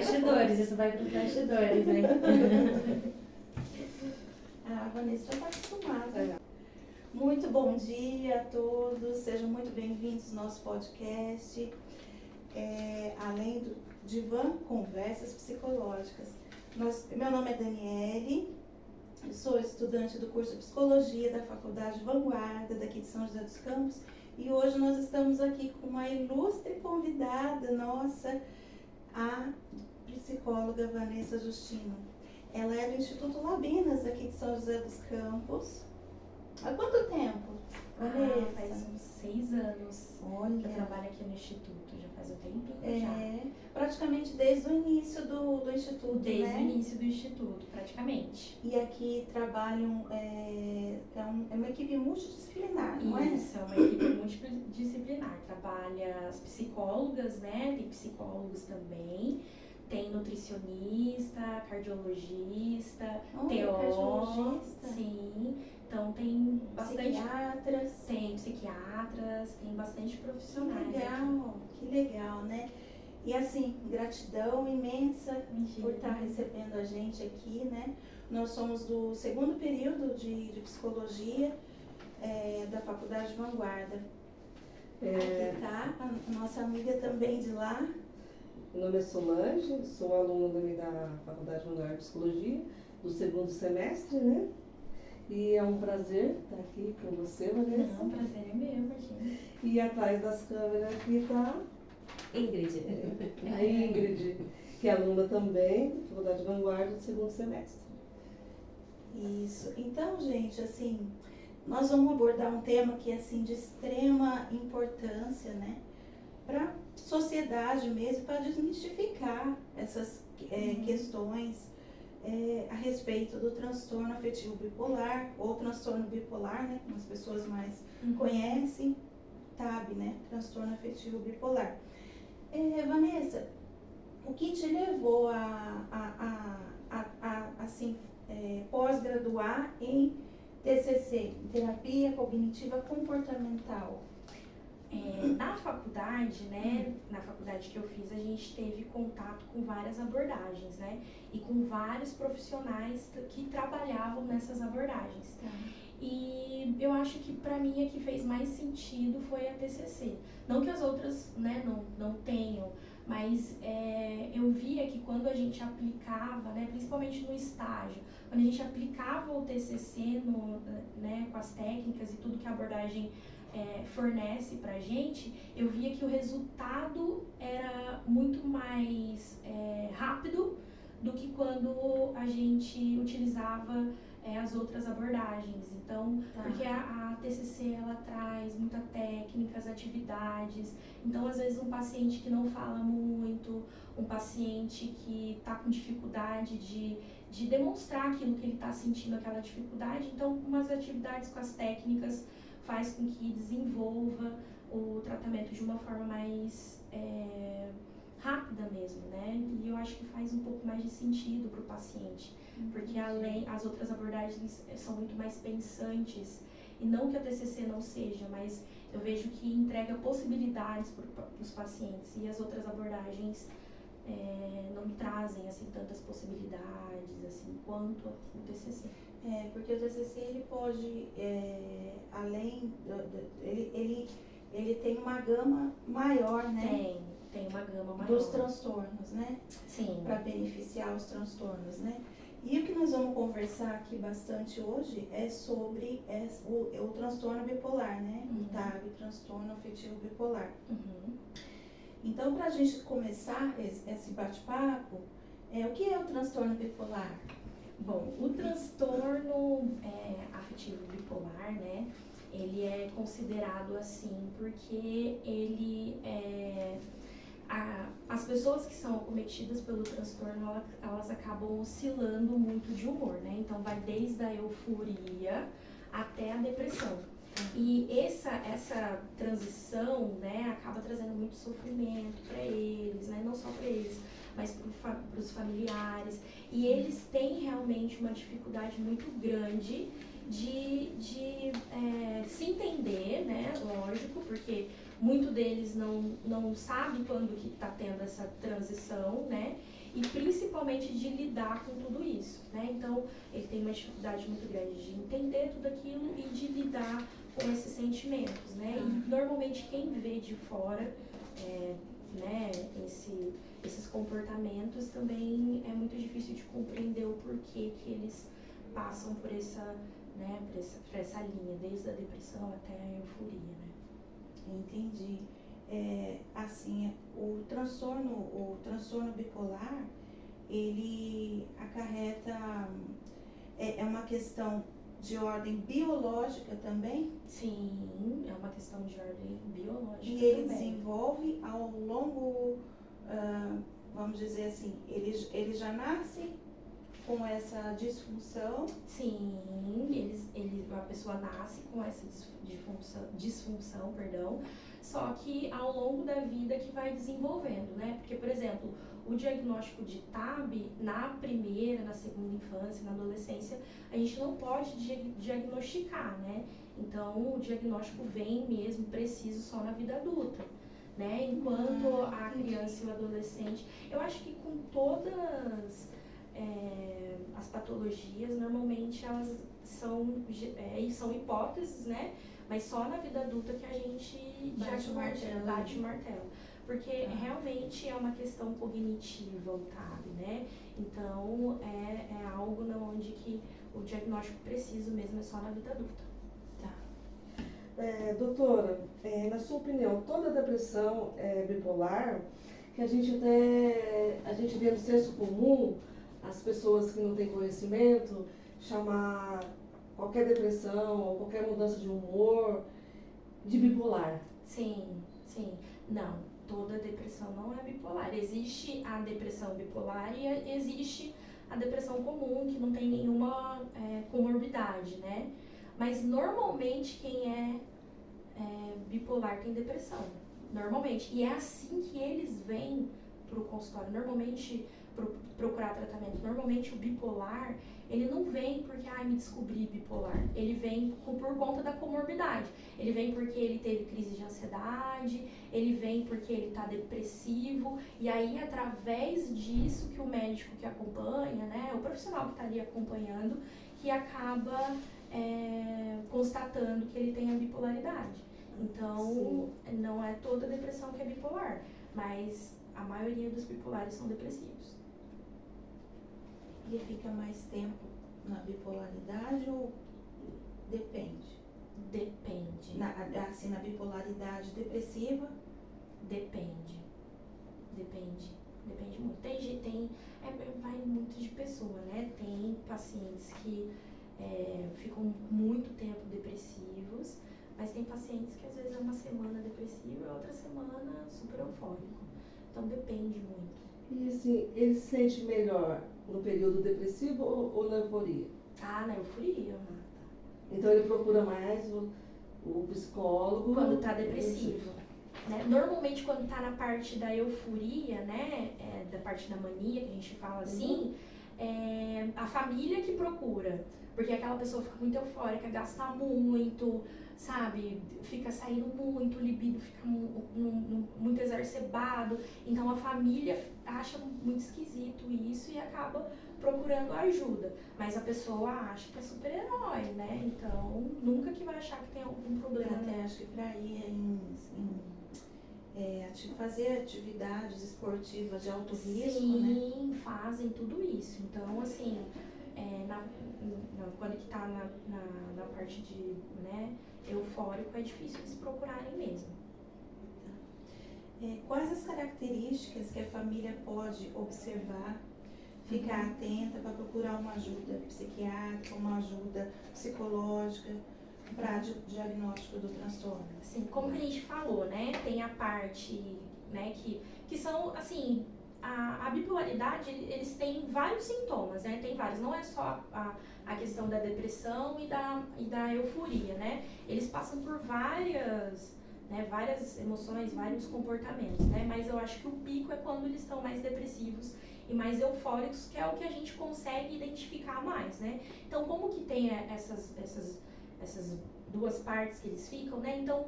bastidores, isso vai para os bastidores, né? A Vanessa já está acostumada. Muito bom dia a todos, sejam muito bem-vindos ao nosso podcast, além do Divã Conversas Psicológicas. Meu nome é Daniele, eu sou estudante do curso de Psicologia da Faculdade Vanguarda, daqui de São José dos Campos, e hoje nós estamos aqui com uma ilustre convidada nossa, a psicóloga Vanessa Justino. Ela é do Instituto Labinas, aqui de São José dos Campos. Há quanto tempo, Vanessa? Faz uns 6 anos. Olha. Eu trabalho aqui no Instituto, já faz um tempinho já. Praticamente desde o início do Instituto, Desde né? o início do Instituto, praticamente. E aqui trabalham, é uma equipe multidisciplinar, não é? Isso, é uma equipe multidisciplinar. Trabalha as psicólogas, né? Tem psicólogos também. Tem nutricionista, cardiologista, Cardiologista. Sim. Então tem bastante. Psiquiatras. Tem psiquiatras, tem bastante profissionais. Que legal, né? E assim, gratidão imensa por estar recebendo a gente aqui, né? Nós somos do segundo período de psicologia da Faculdade Vanguarda. Aqui está a nossa amiga também de lá. Meu nome é Solange, sou aluna também da Faculdade Vanguarda de Psicologia, do segundo semestre, né? E é um prazer estar aqui com você, Vanessa. Não, o prazer é meu, imagina. E atrás das câmeras aqui está Ingrid. a Ingrid, que é aluna também da Faculdade Vanguarda do segundo semestre. Isso. Então, gente, assim, nós vamos abordar um tema que é assim, de extrema importância, né? Para a sociedade mesmo, para desmistificar essas questões a respeito do transtorno afetivo bipolar, ou transtorno bipolar, né? Como as pessoas mais conhecem, TAB, né? Transtorno afetivo bipolar. Vanessa, o que te levou assim, pós-graduar em TCC, Terapia Cognitiva Comportamental? Na faculdade, né, na faculdade que eu fiz, a gente teve contato com várias abordagens, né, e com vários profissionais que trabalhavam nessas abordagens. E eu acho que pra mim a que fez mais sentido foi a TCC. Não que as outras, né, não tenham, mas eu via que quando a gente aplicava, né, principalmente no estágio, quando a gente aplicava o TCC né, com as técnicas e tudo que a abordagem fornece pra gente, eu via que o resultado era muito mais rápido do que quando a gente utilizava as outras abordagens. Então, porque a TCC ela traz muitas técnicas, atividades. Então, às vezes um paciente que não fala muito, um paciente que está com dificuldade de demonstrar aquilo que ele está sentindo, aquela dificuldade. Então, umas atividades com as técnicas faz com que desenvolva o tratamento de uma forma mais rápida mesmo, né? E eu acho que faz um pouco mais de sentido para o paciente, porque as outras abordagens são muito mais pensantes, e não que a TCC não seja, mas eu vejo que entrega possibilidades para os pacientes, e as outras abordagens não trazem assim tantas possibilidades assim quanto o TCC. Porque o TCC ele pode, além ele tem uma gama maior, né? Tem uma gama maior. Dos transtornos, né? Sim. Para beneficiar os transtornos, né? E o que nós vamos conversar aqui bastante hoje é sobre o transtorno bipolar, né? O TAB, transtorno afetivo bipolar. Então, para a gente começar esse bate-papo, o que é o transtorno bipolar? Bom, o transtorno afetivo bipolar, né, ele é considerado assim porque ele as pessoas que são acometidas pelo transtorno, elas acabam oscilando muito de humor, né? Então vai desde a euforia até a depressão. E essa transição, né, acaba trazendo muito sofrimento para eles, né? Não só para eles, mas para os familiares. E eles têm realmente uma dificuldade muito grande de se entender, né? Lógico, porque muito deles não sabe quando que está tendo essa transição, né? e principalmente de lidar com tudo isso, né? Então, ele tem uma dificuldade muito grande de entender tudo aquilo e de lidar com esses sentimentos, né? E normalmente quem vê de fora, né, esses comportamentos também é muito difícil de compreender o porquê que eles passam por essa, né, por essa linha, desde a depressão até a euforia, né? Entendi. Assim, o transtorno bipolar, ele acarreta, é uma questão de ordem biológica também? Sim, é uma questão de ordem biológica e ele também. desenvolve ao longo, vamos dizer assim, ele já nasce com essa disfunção? Sim, a pessoa nasce com essa disfunção, só que ao longo da vida que vai desenvolvendo, né? Porque, por exemplo, o diagnóstico de TAB, na primeira, na segunda infância, na adolescência, a gente não pode diagnosticar, né? Então, o diagnóstico vem mesmo preciso só na vida adulta, né? Enquanto a criança e o adolescente, eu acho que com todas as patologias, normalmente elas são hipóteses, né? Mas só na vida adulta que a gente Bate o martelo. Porque realmente é uma questão cognitiva o TAB, né? Então é algo onde que o diagnóstico preciso mesmo é só na vida adulta. Tá. Doutora, na sua opinião, toda depressão é bipolar? Que a gente vê no senso comum as pessoas que não têm conhecimento chamar qualquer depressão ou qualquer mudança de humor de bipolar. Sim. Não, toda depressão não é bipolar. Existe a depressão bipolar e existe a depressão comum, que não tem nenhuma comorbidade, né? Mas normalmente quem é bipolar tem depressão. Normalmente. E é assim que eles vêm pro consultório. Normalmente, procurar tratamento. Normalmente o bipolar, ele não vem porque, me descobri bipolar. Ele vem por conta da comorbidade. Ele vem porque ele teve crise de ansiedade, ele vem porque ele está depressivo, e aí através disso que o médico que acompanha, né, o profissional que está ali acompanhando, que acaba constatando que ele tem a bipolaridade. Então, não é toda depressão que é bipolar, mas a maioria dos bipolares são depressivos. Ele fica mais tempo na bipolaridade ou depende? Depende. Na bipolaridade depressiva? Depende muito. Vai muito de pessoa, né? Tem pacientes que ficam muito tempo depressivos, mas tem pacientes que às vezes é uma semana depressivo e outra semana super eufórico. Então depende muito. E assim, ele se sente melhor no período depressivo ou na euforia? Na euforia. Então ele procura mais o psicólogo quando está depressivo. Né? Normalmente quando está na parte da euforia, né, da parte da mania, que a gente fala assim, a família que procura. Porque aquela pessoa fica muito eufórica, gasta muito, sabe? Fica saindo muito, o libido fica muito exacerbado. Então a família acha muito esquisito isso e acaba procurando ajuda. Mas a pessoa acha que é super-herói, né? Então nunca que vai achar que tem algum problema. Até acho que para ir fazer atividades esportivas de alto risco, né? Sim, fazem tudo isso. Então, assim, quando que tá na parte de, né, eufórico, é difícil eles procurarem mesmo. Quais as características que a família pode observar, ficar atenta para procurar uma ajuda psiquiátrica, uma ajuda psicológica para diagnóstico do transtorno? Assim, como a gente falou, né, tem a parte, né, que são, assim, a bipolaridade, eles têm vários sintomas, né, tem vários, não é só a questão da depressão e da euforia, né, eles passam por várias emoções, vários comportamentos, né, mas eu acho que o pico é quando eles estão mais depressivos e mais eufóricos, que é o que a gente consegue identificar mais, né. Então, como que tem essas duas partes que eles ficam, né? Então,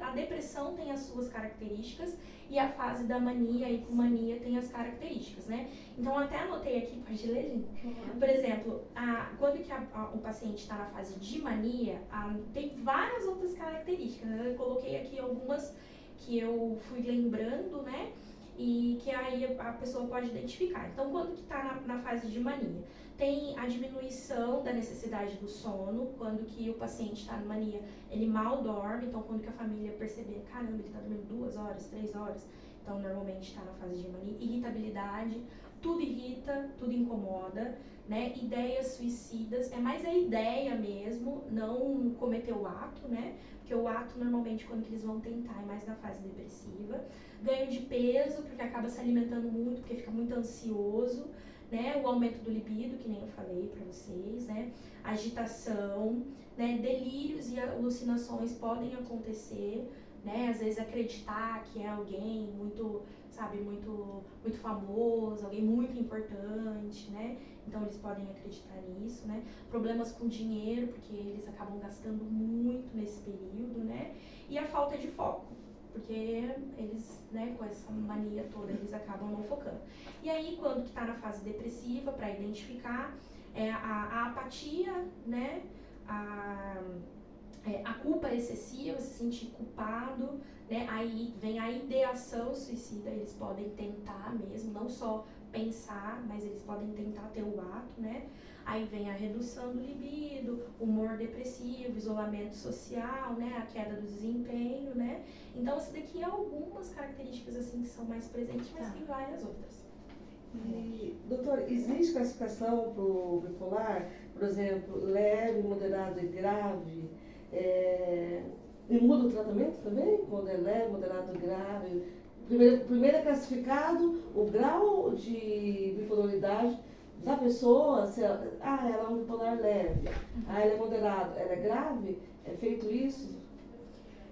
a depressão tem as suas características e a fase da mania e hipomania tem as características, né? Então, eu até anotei aqui, pode ler, gente? Por exemplo, quando que o paciente está na fase de mania, tem várias outras características, né? Eu coloquei aqui algumas que eu fui lembrando, né? E que aí a pessoa pode identificar. Então, quando que está na fase de mania? Tem a diminuição da necessidade do sono, quando que o paciente está na mania, ele mal dorme, então quando que a família perceber, caramba, ele está dormindo 2 horas, 3 horas, então normalmente está na fase de mania. Irritabilidade, tudo irrita, tudo incomoda, né? Ideias suicidas, é mais a ideia mesmo, não cometer o ato, né? Porque o ato normalmente quando que eles vão tentar é mais na fase depressiva. Ganho de peso, porque acaba se alimentando muito, porque fica muito ansioso, né? O aumento do libido, que nem eu falei pra vocês, né? Agitação, né? Delírios e alucinações podem acontecer, né? Às vezes acreditar que é alguém muito, sabe, muito famoso, alguém muito importante, né? Então eles podem acreditar nisso, né? Problemas com dinheiro, porque eles acabam gastando muito nesse período, né? E a falta de foco, porque eles, né, com essa mania toda, eles acabam não focando. E aí, quando que tá na fase depressiva, para identificar, a apatia, né, a culpa excessiva, se sentir culpado, né, aí vem a ideação suicida, eles podem tentar mesmo, não só pensar, mas eles podem tentar ter o ato, né. Aí vem a redução do libido, humor depressivo, isolamento social, né, a queda do desempenho, né. Então, isso daqui é algumas características assim que são mais presentes, mas tem várias outras. E, doutor, existe classificação para o bipolar? Por exemplo, leve, moderado e grave? E muda o tratamento também? Quando é leve, moderado e grave? Primeiro é classificado o grau de bipolaridade da pessoa, se ela é um bipolar leve, ela é moderado, ela é grave? É feito isso?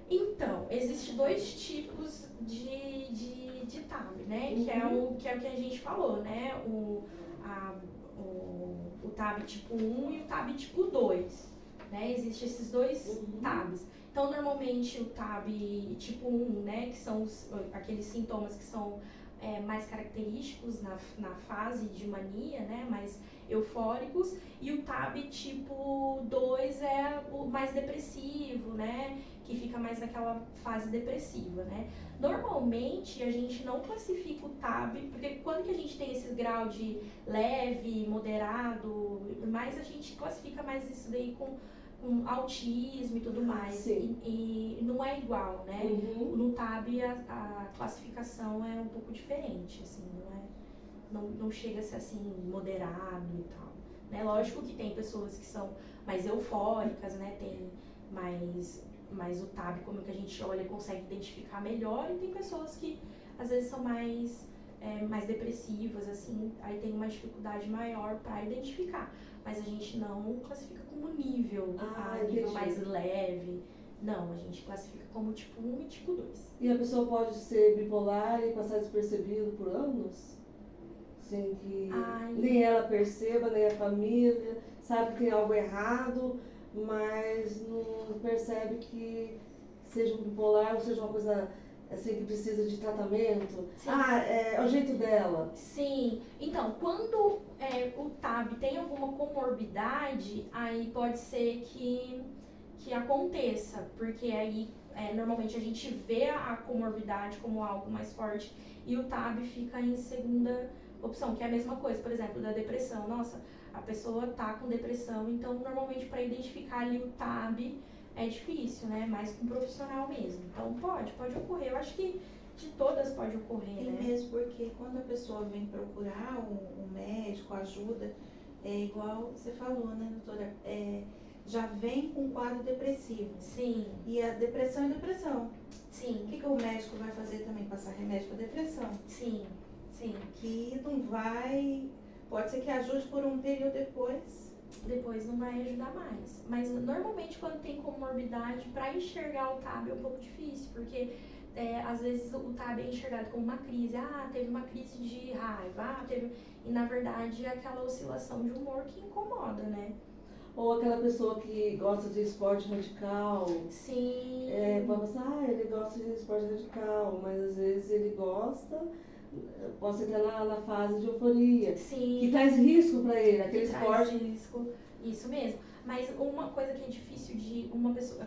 Então, existem 2 tipos de TAB, né? Que é o que a gente falou, né? O TAB tipo 1 e o TAB tipo 2, né? Existem esses 2 TABs. Então, normalmente o TAB tipo 1, né? Que são aqueles sintomas que são mais característicos na fase de mania, né? Mais eufóricos. E o TAB tipo 2 é o mais depressivo, né? Que fica mais naquela fase depressiva, né? Normalmente, a gente não classifica o TAB, porque quando que a gente tem esse grau de leve, moderado, mas a gente classifica mais isso daí com autismo e tudo mais. E não é igual, né? No TAB, a classificação é um pouco diferente, assim, não chega a ser assim, moderado e tal. Né? Lógico que tem pessoas que são mais eufóricas, né? Tem mais o TAB, como que a gente olha, consegue identificar melhor, e tem pessoas que às vezes são mais depressivas, assim, aí tem uma dificuldade maior para identificar, mas a gente não classifica como nível, nível mais leve, não, a gente classifica como tipo 1 e tipo 2. E a pessoa pode ser bipolar e passar despercebido por anos? Sem que nem ela perceba, nem a família, sabe que tem algo errado, mas não percebe que seja um bipolar ou seja uma coisa assim que precisa de tratamento. Sim. É o jeito dela. Sim. Então, quando o TAB tem alguma comorbidade, aí pode ser que aconteça, porque aí normalmente a gente vê a comorbidade como algo mais forte e o TAB fica em segunda opção, que é a mesma coisa, por exemplo, da depressão. Nossa, a pessoa tá com depressão, então normalmente para identificar ali o TAB é difícil, né? Mais com um profissional mesmo. Então pode ocorrer. Eu acho que de todas pode ocorrer, e né? Mesmo porque quando a pessoa vem procurar um médico, ajuda, é igual você falou, né, doutora? Já vem com um quadro depressivo. Sim. E a depressão é depressão. Sim. O que o médico vai fazer também? Passar remédio para depressão. Sim. Sim. Que não vai... Pode ser que ajude por um período depois não vai ajudar mais. Mas normalmente quando tem comorbidade, para enxergar o TAB é um pouco difícil, porque às vezes o TAB é enxergado como uma crise. Teve uma crise de raiva, e na verdade é aquela oscilação de humor que incomoda, né? Ou aquela pessoa que gosta de esporte radical. Sim. Pode pensar, ele gosta de esporte radical, mas às vezes ele gosta, pode estar na fase de euforia. Sim. Que traz risco para ele, aquele que esporte. traz risco, isso mesmo. Mas uma coisa que é difícil de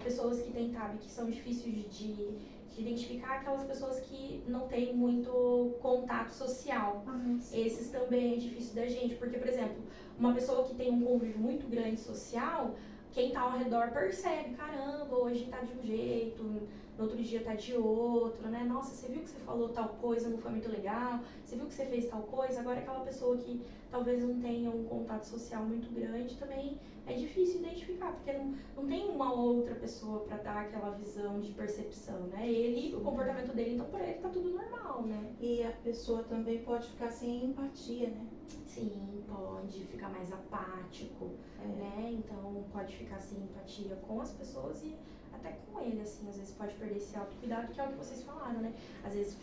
pessoas que têm TAB, que são difíceis de identificar, aquelas pessoas que não têm muito contato social. Esses também é difícil da gente, porque, por exemplo, uma pessoa que tem um convívio muito grande social, quem tá ao redor percebe, caramba, hoje tá de um jeito, no outro dia tá de outro, né? Nossa, você viu que você falou tal coisa, não foi muito legal, você viu que você fez tal coisa. Agora aquela pessoa que talvez não tenha um contato social muito grande, também é difícil identificar, porque não tem uma outra pessoa para dar aquela visão de percepção, né? Ele, o comportamento dele, então para ele tá tudo normal, né? E a pessoa também pode ficar sem empatia, né? Sim, pode ficar mais apático, né? Então pode ficar sem empatia com as pessoas e até com ele, assim, às vezes pode perder esse autocuidado, que é o que vocês falaram, né? Às vezes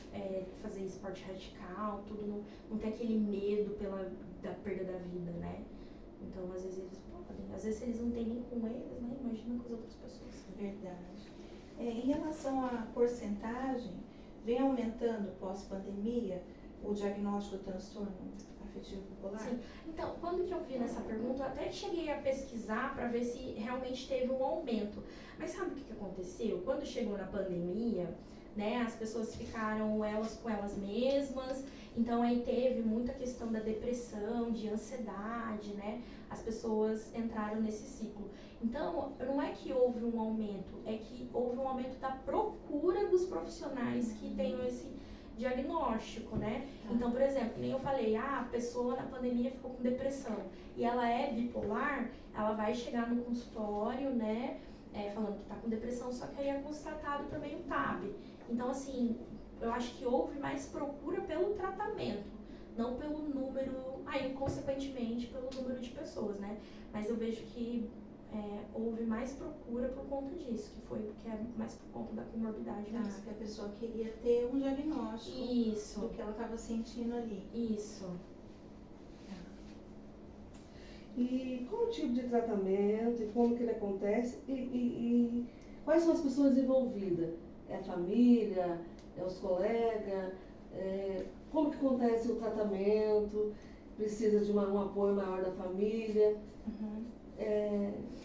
fazer esporte radical, tudo, não tem aquele medo da perda da vida, né? Então às vezes eles podem, às vezes eles não têm nem com eles, né? Imagina com as outras pessoas. Verdade. Em relação à porcentagem, vem aumentando pós-pandemia o diagnóstico do transtorno afetivo bipolar? Sim. Então, quando que eu vi nessa pergunta, eu até cheguei a pesquisar para ver se realmente teve um aumento. Mas sabe o que aconteceu? Quando chegou na pandemia, né, as pessoas ficaram elas com elas mesmas, então aí teve muita questão da depressão, de ansiedade, né? As pessoas entraram nesse ciclo. Então, não é que houve um aumento, é que houve um aumento da procura dos profissionais que tenham esse diagnóstico, né? Então, por exemplo, nem eu falei, a pessoa na pandemia ficou com depressão e ela é bipolar, ela vai chegar no consultório, né, falando que tá com depressão, só que aí é constatado também o TAB. Então, assim, eu acho que houve mais procura pelo tratamento, não pelo número, aí, consequentemente, pelo número de pessoas, né? Mas eu vejo que houve mais procura por conta disso, que é mais por conta da comorbidade mesmo. Que a pessoa queria ter um diagnóstico Isso. do que ela estava sentindo ali. Isso. E qual o tipo de tratamento e como que ele acontece e quais são as pessoas envolvidas? É a família, é os colegas, como que acontece o tratamento? Precisa de um apoio maior da família?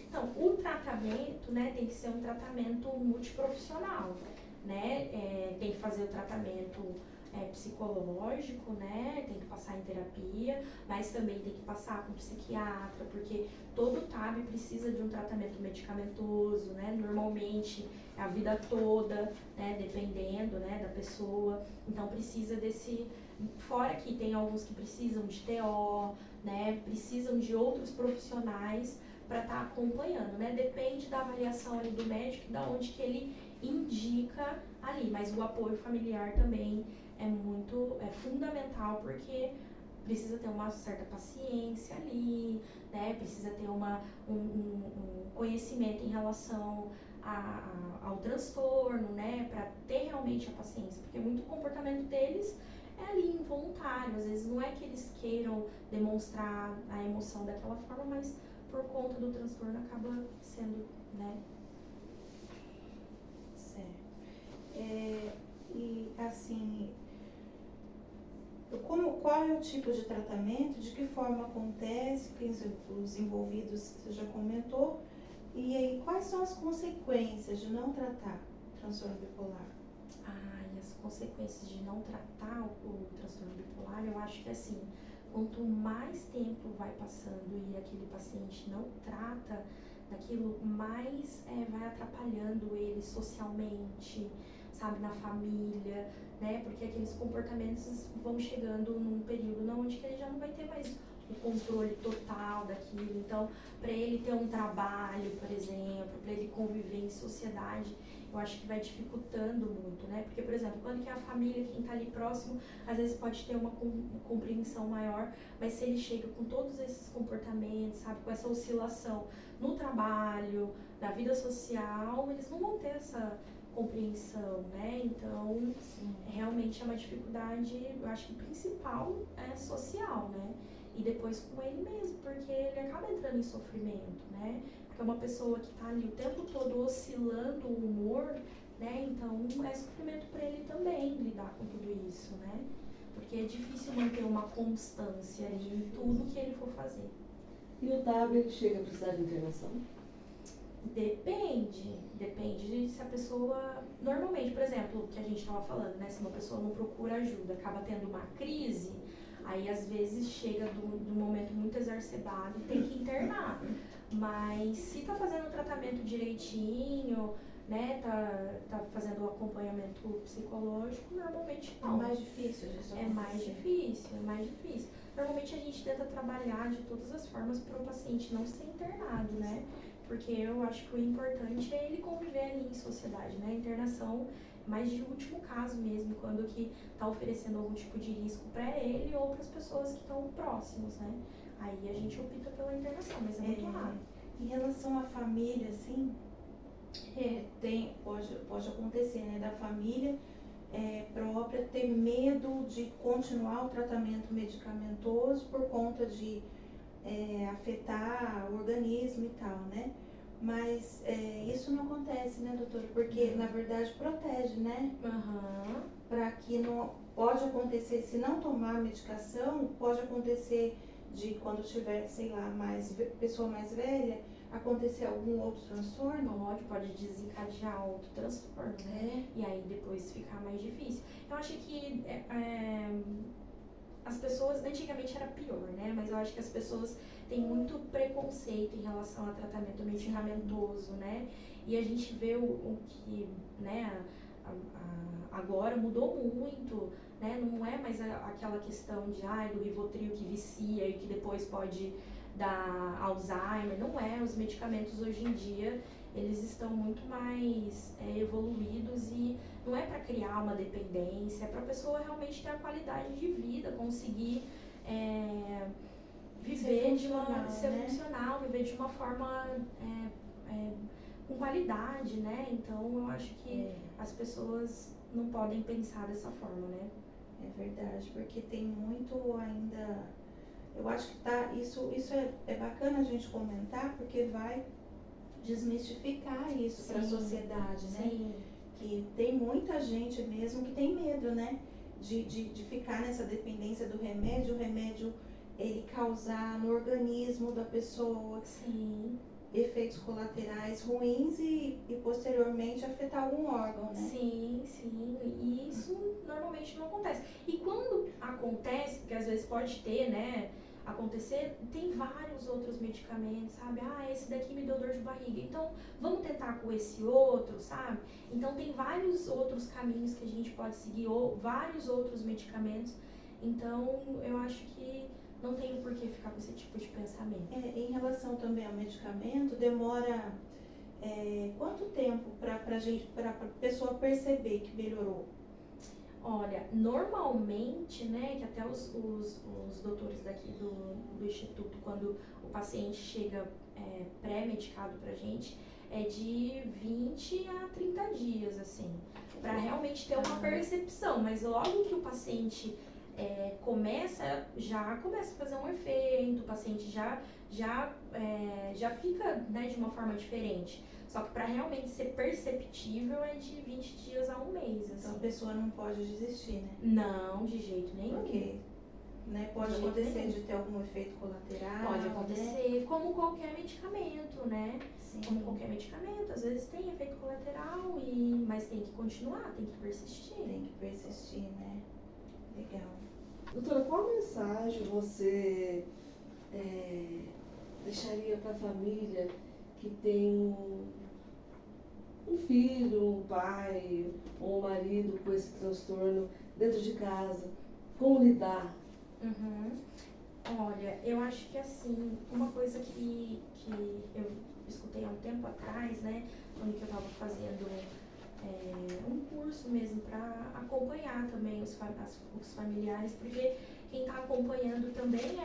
Então, o tratamento, né, tem que ser um tratamento multiprofissional, né? Tem que fazer o tratamento psicológico, né? Tem que passar em terapia, mas também tem que passar com psiquiatra, porque todo TAB precisa de um tratamento medicamentoso, né? Normalmente a vida toda, né? Dependendo, né, da pessoa. Então precisa desse. Fora que tem alguns que precisam de TO, né? Precisam de outros profissionais para estar acompanhando, né? Depende da avaliação ali do médico e da onde que ele indica ali, mas o apoio familiar também é fundamental, porque precisa ter uma certa paciência ali, né? Precisa ter um conhecimento em relação ao transtorno, né? Para ter realmente a paciência, porque muito comportamento deles é ali involuntário, às vezes não é que eles queiram demonstrar a emoção daquela forma, mas por conta do transtorno acaba sendo, né? Certo. E assim, qual é o tipo de tratamento, de que forma acontece, os envolvidos você já comentou, e aí quais são as consequências de não tratar o transtorno bipolar? E as consequências de não tratar o transtorno bipolar, eu acho que assim, quanto mais tempo vai passando e aquele paciente não trata daquilo, mais vai atrapalhando ele socialmente, sabe, na família, né? Porque aqueles comportamentos vão chegando num período onde que ele já não vai ter mais o controle total daquilo. Então, para ele ter um trabalho, por exemplo, para ele conviver em sociedade, eu acho que vai dificultando muito, né? Porque, por exemplo, quando que a família, quem está ali próximo, às vezes pode ter uma compreensão maior, mas se ele chega com todos esses comportamentos, sabe, com essa oscilação no trabalho, na vida social, eles não vão ter essa compreensão, né? Então, realmente é uma dificuldade, eu acho que principal social, né? e depois com ele mesmo, porque ele acaba entrando em sofrimento, né? Porque é uma pessoa que está ali o tempo todo oscilando o humor, né? Então é sofrimento para ele também lidar com tudo isso, né? Porque é difícil manter uma constância em tudo que ele for fazer. E o TAB, ele chega a precisar de internação? Depende de se a pessoa, normalmente, por exemplo, o que a gente estava falando, né, se uma pessoa não procura ajuda, acaba tendo uma crise, aí às vezes chega de um momento muito exacerbado e tem que internar. Mas se tá fazendo o tratamento direitinho, né, tá fazendo o acompanhamento psicológico, normalmente não. É mais difícil disso É mais difícil. Normalmente a gente tenta trabalhar de todas as formas para o paciente não ser internado, né? Porque eu acho que o importante é ele conviver ali em sociedade, né? A internação é mais de último caso mesmo, quando que está oferecendo algum tipo de risco para ele ou para as pessoas que estão próximas, né? Aí a gente opta pela internação, mas é muito raro. Em relação à família, assim, pode acontecer, né? Da família própria ter medo de continuar o tratamento medicamentoso por conta de afetar o organismo e tal, né? Mas isso não acontece, né, doutora? Porque, na verdade, protege, né? Para que não... Pode acontecer, se não tomar a medicação, pode acontecer de quando tiver, sei lá, pessoa mais velha, acontecer algum outro transtorno? Pode desencadear outro transtorno, né? E aí depois ficar mais difícil. Eu acho que as pessoas, antigamente era pior, né? Mas eu acho que as pessoas têm muito preconceito em relação a tratamento medicamentoso, né? E a gente vê o que, né, agora mudou muito, né? Não é mais aquela questão de, do Rivotril que vicia e que depois pode dar Alzheimer. Não é, os medicamentos hoje em dia, eles estão muito mais evoluídos e não é para criar uma dependência, é para a pessoa realmente ter a qualidade de vida, conseguir viver ser funcional, viver de uma forma com qualidade, né? Então eu acho que as pessoas não podem pensar dessa forma, né? É verdade, porque tem muito ainda... Eu acho que isso é bacana a gente comentar, porque vai desmistificar isso para a sociedade, né? Sim. Que tem muita gente mesmo que tem medo, né? De ficar nessa dependência do remédio, o remédio ele causar no organismo da pessoa. Sim. Efeitos colaterais ruins e posteriormente afetar algum órgão, né? Sim. E isso normalmente não acontece. E quando acontece, porque às vezes pode ter, né? Acontecer, tem vários outros medicamentos, sabe? Esse daqui me deu dor de barriga, então vamos tentar com esse outro, sabe? Então tem vários outros caminhos que a gente pode seguir, ou vários outros medicamentos. Então eu acho que não tem por que ficar com esse tipo de pensamento. Em relação também ao medicamento, demora quanto tempo para a pessoa perceber que melhorou? Olha, normalmente, né, que até os doutores daqui do Instituto, quando o paciente chega pré-medicado pra gente, é de 20 a 30 dias, assim, para realmente ter uma percepção. Mas logo que o paciente já começa a fazer um efeito, o paciente já fica, né, de uma forma diferente. Só que para realmente ser perceptível é de 20 dias a um mês. Assim. Então a pessoa não pode desistir, né? Não, de jeito nenhum. Porque pode acontecer de ter algum efeito colateral. Pode acontecer, como qualquer medicamento, né? Sim. Como qualquer medicamento, às vezes tem efeito colateral, mas tem que continuar, tem que persistir. Tem que persistir, né? Legal. Doutora, qual mensagem você deixaria para a família que tem um filho, um pai ou um marido com esse transtorno dentro de casa? Como lidar? Olha, eu acho que assim, uma coisa que eu escutei há um tempo atrás, né, quando que eu estava fazendo um curso mesmo para acompanhar também os familiares, porque quem está acompanhando também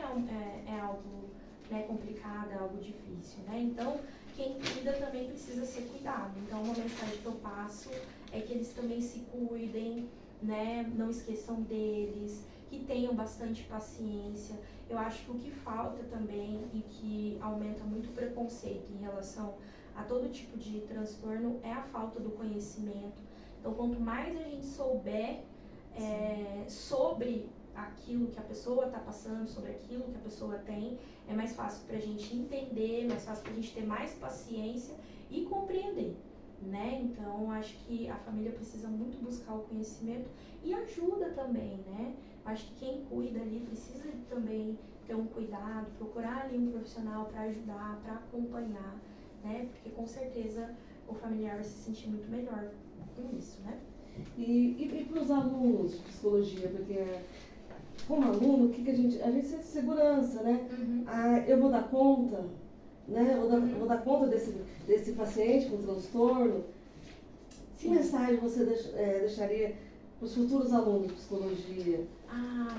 é algo, né, complicado, é algo difícil, né? Então, quem cuida também precisa ser cuidado. Então, uma mensagem que eu passo é que eles também se cuidem, né? Não esqueçam deles, que tenham bastante paciência. Eu acho que o que falta também e que aumenta muito o preconceito em relação a todo tipo de transtorno é a falta do conhecimento. Então, quanto mais a gente souber sobre aquilo que a pessoa está passando, sobre aquilo que a pessoa tem, é mais fácil para a gente entender, mais fácil para a gente ter mais paciência e compreender, né? Então, acho que a família precisa muito buscar o conhecimento e ajuda também, né? Acho que quem cuida ali precisa também ter um cuidado, procurar ali um profissional para ajudar, para acompanhar, né? Porque com certeza o familiar vai se sentir muito melhor com isso, né? E para os alunos de psicologia, porque como aluno, o que a gente sente segurança, né? Uhum. Eu vou dar conta, né? Vou dar conta desse paciente com transtorno. Que mensagem você deixaria para os futuros alunos de psicologia?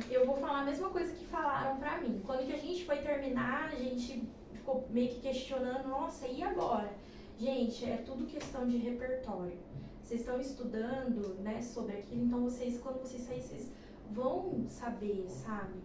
Eu vou falar a mesma coisa que falaram pra mim. Quando que a gente foi terminar, a gente ficou meio que questionando, nossa, e agora? Gente, é tudo questão de repertório. Vocês estão estudando, né, sobre aquilo, então quando vocês saírem, vocês vão saber, sabe?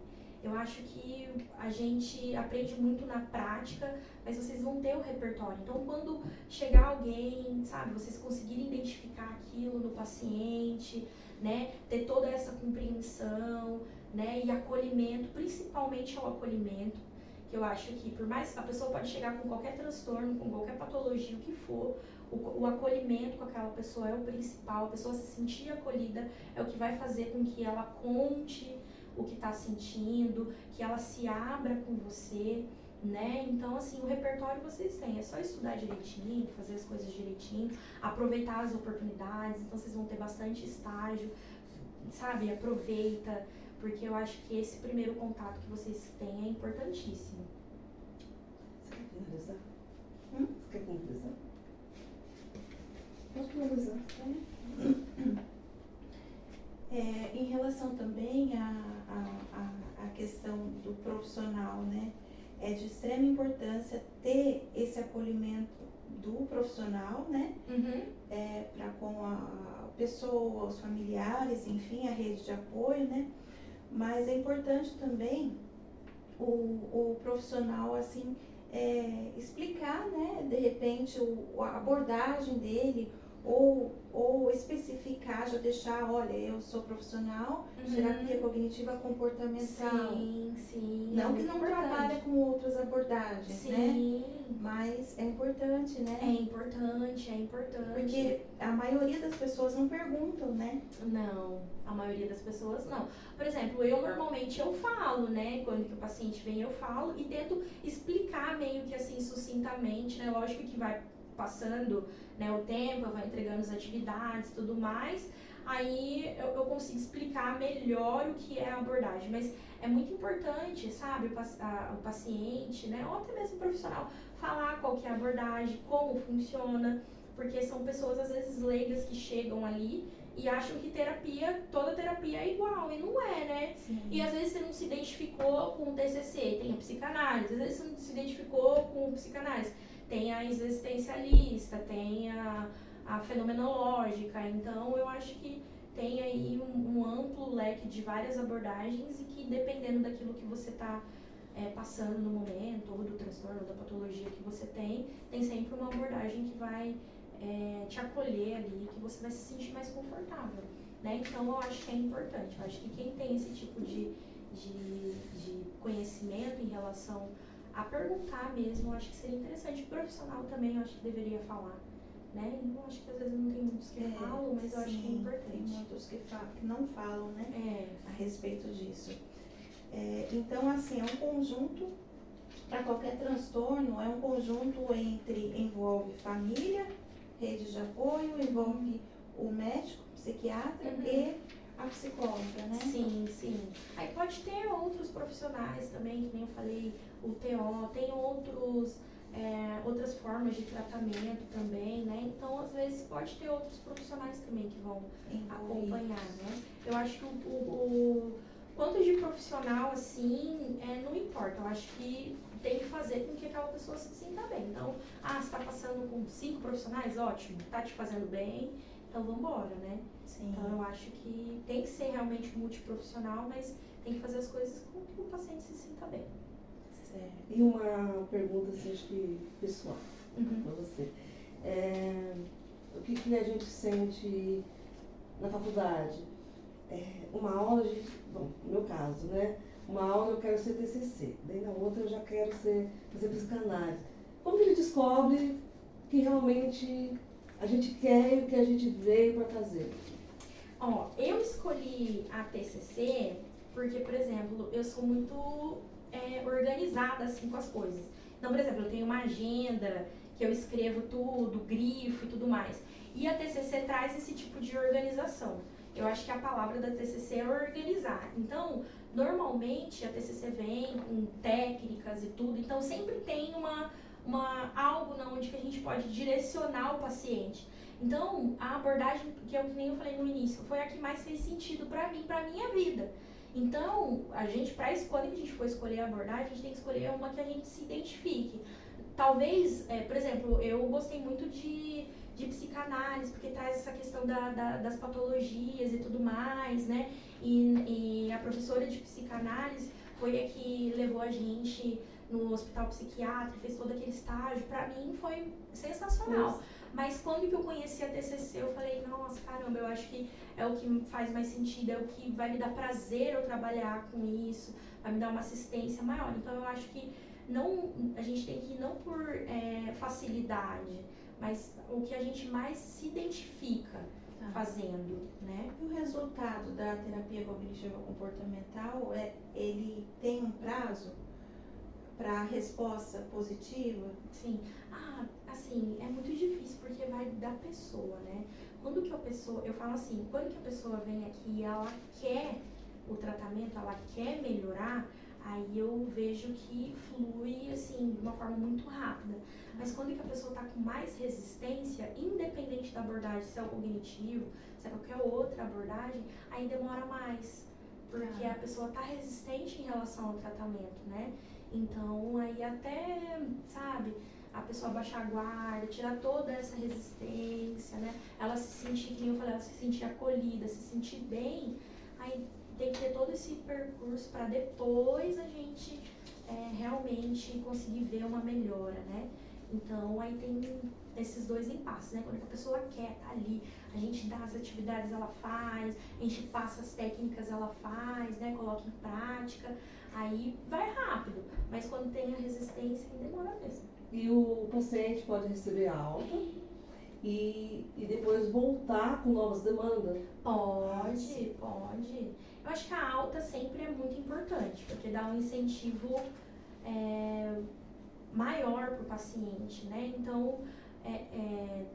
Eu acho que a gente aprende muito na prática, mas vocês vão ter o repertório. Então, quando chegar alguém, sabe, vocês conseguirem identificar aquilo no paciente, né, ter toda essa compreensão, né, e acolhimento, principalmente ao acolhimento, que eu acho que por mais a pessoa pode chegar com qualquer transtorno, com qualquer patologia, o que for, o acolhimento com aquela pessoa é o principal, a pessoa se sentir acolhida é o que vai fazer com que ela conte o que está sentindo, que ela se abra com você, né? Então, assim, o repertório vocês têm, é só estudar direitinho, fazer as coisas direitinho, aproveitar as oportunidades, então vocês vão ter bastante estágio, sabe? Aproveita, porque eu acho que esse primeiro contato que vocês têm é importantíssimo. Você quer finalizar? Você quer finalizar? Pode finalizar. Em relação também à questão do profissional, né? É de extrema importância ter esse acolhimento do profissional, né? Para com a pessoa, os familiares, enfim, a rede de apoio, né? Mas é importante também o profissional, assim, explicar, né? De repente, a abordagem dele, ou especificar, já deixar, olha, eu sou profissional de terapia cognitiva comportamental. Sim. Não que não trabalha com outras abordagens, né? Mas é importante, né? É importante. Porque a maioria das pessoas não perguntam, né? Não, a maioria das pessoas não. Por exemplo, eu normalmente falo, né? Quando que o paciente vem, eu falo e tento explicar meio que assim, sucintamente, né? Lógico que vai passando, né, o tempo, eu vou entregando as atividades e tudo mais, aí eu consigo explicar melhor o que é a abordagem, mas é muito importante, sabe, o paciente, né, ou até mesmo o profissional, falar qual que é a abordagem, como funciona, porque são pessoas às vezes leigas que chegam ali e acham que toda terapia é igual, e não é, né? Sim. E às vezes você não se identificou com o TCC, tem a psicanálise, às vezes você não se identificou com o psicanálise, tem a existencialista, tem a fenomenológica, então eu acho que tem aí um amplo leque de várias abordagens e que dependendo daquilo que você está passando no momento, ou do transtorno, ou da patologia que você tem sempre uma abordagem que vai te acolher ali, que você vai se sentir mais confortável, né? Então eu acho que é importante, eu acho que quem tem esse tipo de conhecimento em relação a perguntar mesmo, eu acho que seria interessante. O profissional também eu acho que deveria falar, né? Eu acho que às vezes não tem muitos que falam, mas eu acho que é importante. Tem muitos que não falam, né? A respeito disso. Então, assim, é um conjunto, para qualquer transtorno, é um conjunto envolve família, rede de apoio, envolve o médico, psiquiatra e a psicóloga, né? Sim. Aí pode ter outros profissionais também, que nem eu falei, o TO, tem outras formas de tratamento também, né? Então, às vezes, pode ter outros profissionais também que vão acompanhar, né? Eu acho que o quanto de profissional, assim, não importa. Eu acho que tem que fazer com que aquela pessoa se sinta bem. Então, você está passando com 5 profissionais? Ótimo, tá te fazendo bem, então vamos embora, né? Sim. Então, eu acho que tem que ser realmente multiprofissional, mas tem que fazer as coisas com que o paciente se sinta bem. Certo. E uma pergunta, assim, acho que pessoal, para você. O que a gente sente na faculdade? Uma aula, bom, no meu caso, né? Uma aula eu quero ser TCC, daí na outra eu já quero fazer psicanálise. Como que a gente descobre que realmente a gente quer e o que a gente veio para fazer? Ó, eu escolhi a TCC porque, por exemplo, eu sou muito organizada assim com as coisas. Então, por exemplo, eu tenho uma agenda que eu escrevo tudo, grifo e tudo mais. E a TCC traz esse tipo de organização. Eu acho que a palavra da TCC é organizar. Então, normalmente a TCC vem com técnicas e tudo, então sempre tem algo onde que a gente pode direcionar o paciente. Então, a abordagem, que nem eu falei no início, foi a que mais fez sentido para mim, para minha vida. Então, quando a gente for escolher a abordagem, a gente tem que escolher uma que a gente se identifique. Talvez, por exemplo, eu gostei muito de psicanálise, porque traz essa questão das patologias e tudo mais, né? E a professora de psicanálise foi a que levou a gente no hospital psiquiátrico, fez todo aquele estágio. Pra mim foi sensacional. Nossa. Mas quando que eu conheci a TCC, eu falei, nossa, caramba, eu acho que é o que faz mais sentido, é o que vai me dar prazer eu trabalhar com isso, vai me dar uma assistência maior. Então eu acho que a gente tem que ir não por facilidade, mas o que a gente mais se identifica fazendo, né? E o resultado da terapia cognitiva comportamental, ele tem um prazo para resposta positiva? Sim. Assim, é muito difícil porque vai da pessoa, né? Quando que a pessoa, eu falo assim, quando que a pessoa vem aqui e ela quer o tratamento, ela quer melhorar, aí eu vejo que flui, assim, de uma forma muito rápida. Mas quando que a pessoa está com mais resistência, independente da abordagem, se é o cognitivo, se é qualquer outra abordagem, aí demora mais. Porque a pessoa está resistente em relação ao tratamento, né? Então, aí até, sabe, a pessoa baixar a guarda, tirar toda essa resistência, né? Ela se sentir, como eu falei, ela se sentir acolhida, se sentir bem, aí tem que ter todo esse percurso para depois a gente realmente conseguir ver uma melhora, né? Então, aí tem esses dois impasses, né? Quando a pessoa quer tá ali, a gente dá as atividades, ela faz, a gente passa as técnicas, ela faz, né? Coloca em prática, aí vai rápido. Mas quando tem a resistência, demora mesmo. E o paciente pode receber alta e depois voltar com novas demandas? Pode. Eu acho que a alta sempre é muito importante, porque dá um incentivo maior para o paciente, né? Então,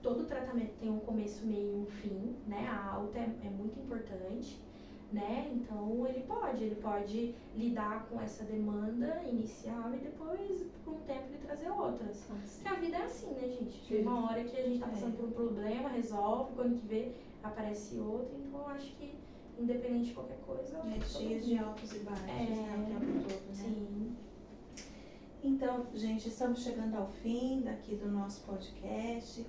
todo tratamento tem um começo, meio e um fim, né? A alta é muito importante, né? Então, ele pode lidar com essa demanda inicial e depois, com o tempo, ele trazer outras. Porque a vida é assim, né, gente? Tem uma hora que a gente tá passando por um problema, resolve, quando que vê, aparece outro. Então, eu acho que, independente de qualquer coisa... Dias de altos e baixos, né? O tempo todo, né? Sim. Então, gente, estamos chegando ao fim daqui do nosso podcast.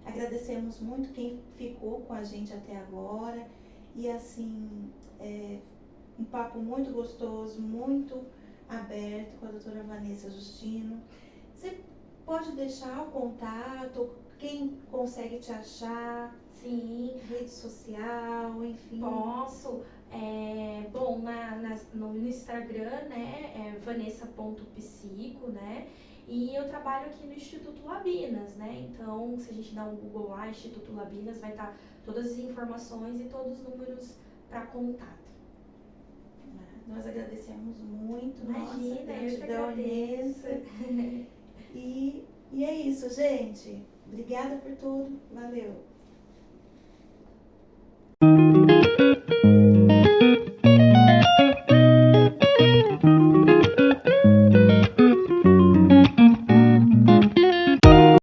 Agradecemos muito quem ficou com a gente até agora. E assim, um papo muito gostoso, muito aberto com a doutora Vanessa Justino. Você pode deixar o contato, quem consegue te achar? Sim. Rede social, enfim. Posso. Bom, no Instagram, né, vanessa.psico, né, e eu trabalho aqui no Instituto Labinas, né, então se a gente dá um Google lá, Instituto Labinas, vai estar todas as informações e todos os números para contato. Nós agradecemos muito. Imagina, nossa, eu que agradeço. E é isso, gente. Obrigada por tudo. Valeu.